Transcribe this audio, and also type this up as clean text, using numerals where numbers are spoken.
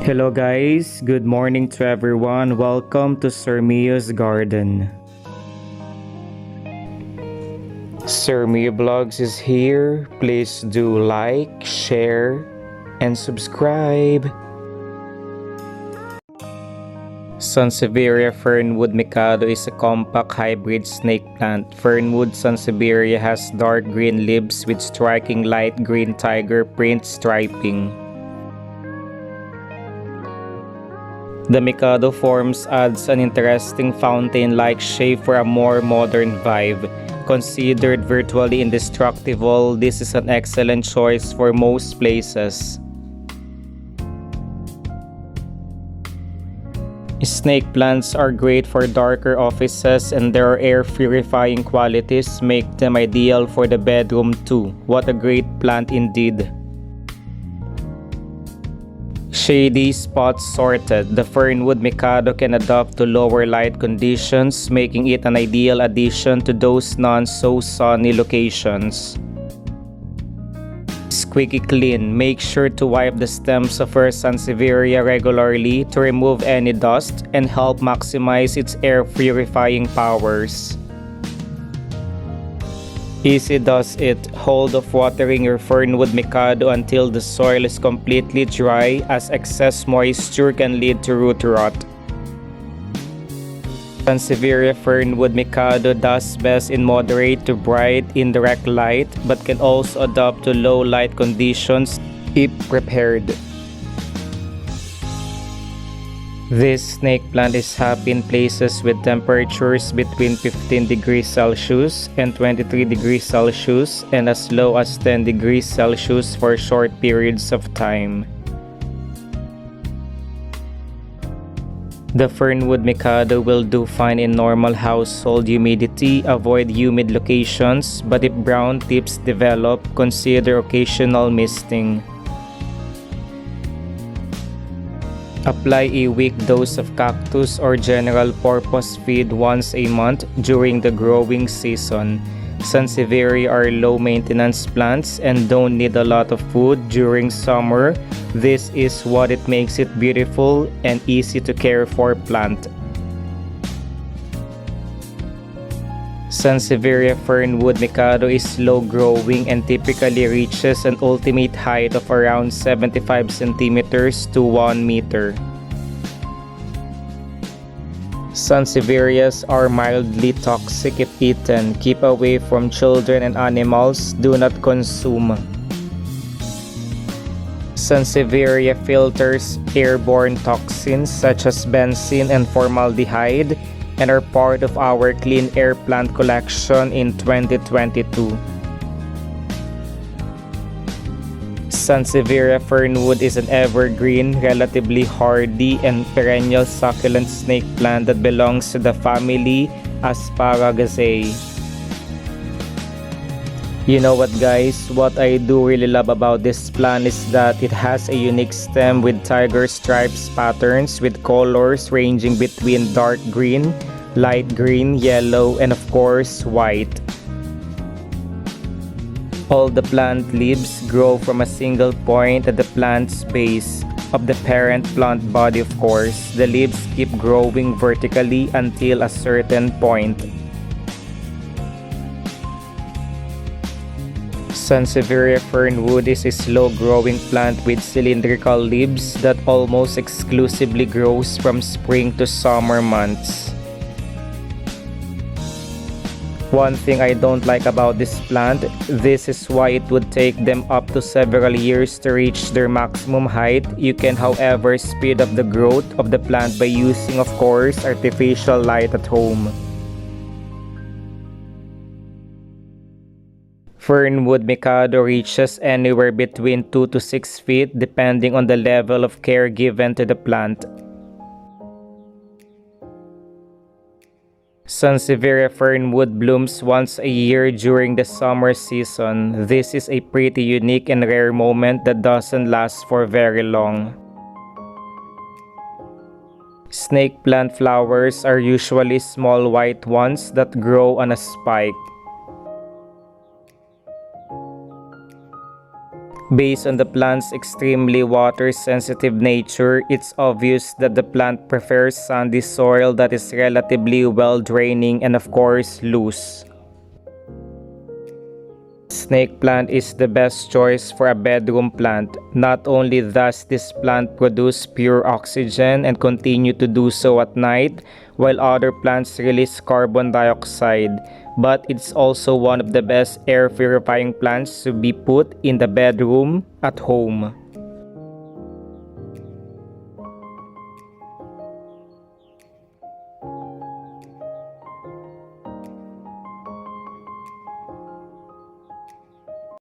Hello guys, good morning to everyone. Welcome to Sirmeo's Garden. Sirmeovlogs is here. Please do like, share, and subscribe. Sansevieria Fernwood Mikado is a compact hybrid snake plant. Fernwood Sansevieria has dark green leaves with striking light green tiger print striping. The Mikado forms adds an interesting fountain-like shape for a more modern vibe. Considered virtually indestructible, this is an excellent choice for most places. Snake plants are great for darker offices, and their air purifying qualities make them ideal for the bedroom too. What a great plant indeed! Shady spots sorted. The Fernwood Mikado can adapt to lower light conditions, making it an ideal addition to those non-so-sunny locations. Squeaky clean. Make sure to wipe the stems of your Sansevieria regularly to remove any dust and help maximize its air purifying powers. Easy does it. Hold off watering your Fernwood Mikado until the soil is completely dry, as excess moisture can lead to root rot. Sansevieria Fernwood Mikado does best in moderate to bright indirect light, but can also adapt to low light conditions if prepared. This snake plant is happy in places with temperatures between 15 degrees Celsius and 23 degrees Celsius and as low as 10 degrees Celsius for short periods of time. The Fernwood Mikado will do fine in normal household humidity. Avoid humid locations, but if brown tips develop, consider occasional misting. Apply a weak dose of cactus or general purpose feed once a month during the growing season. Sansevieria are low-maintenance plants and don't need a lot of food during summer. This is what it makes it beautiful and easy to care for plant. Sansevieria Fernwood Mikado is slow-growing and typically reaches an ultimate height of around 75 centimeters to 1 meter. Sansevierias are mildly toxic if eaten. Keep away from children and animals. Do not consume. Sansevieria filters airborne toxins such as benzene and formaldehyde, and are part of our Clean Air Plant collection in 2022. Sansevieria Fernwood is an evergreen, relatively hardy, and perennial succulent snake plant that belongs to the family Asparagaceae. You know what guys, what I do really love about this plant is that it has a unique stem with tiger stripes patterns with colors ranging between dark green, light green, yellow, and of course white. All the plant leaves grow from a single point at the plant's base of the parent plant body of course. The leaves keep growing vertically until a certain point. Sansevieria Fernwood is a slow-growing plant with cylindrical leaves that almost exclusively grows from spring to summer months. One thing I don't like about this plant, this is why it would take them up to several years to reach their maximum height. You can however speed up the growth of the plant by using of course artificial light at home. Fernwood Mikado reaches anywhere between 2 to 6 feet depending on the level of care given to the plant. Sansevieria Fernwood blooms once a year during the summer season. This is a pretty unique and rare moment that doesn't last for very long. Snake plant flowers are usually small white ones that grow on a spike. Based on the plant's extremely water-sensitive nature, it's obvious that the plant prefers sandy soil that is relatively well-draining and of course loose. Snake plant is the best choice for a bedroom plant. Not only does this plant produce pure oxygen and continue to do so at night, while other plants release carbon dioxide, but it's also one of the best air purifying plants to be put in the bedroom at home.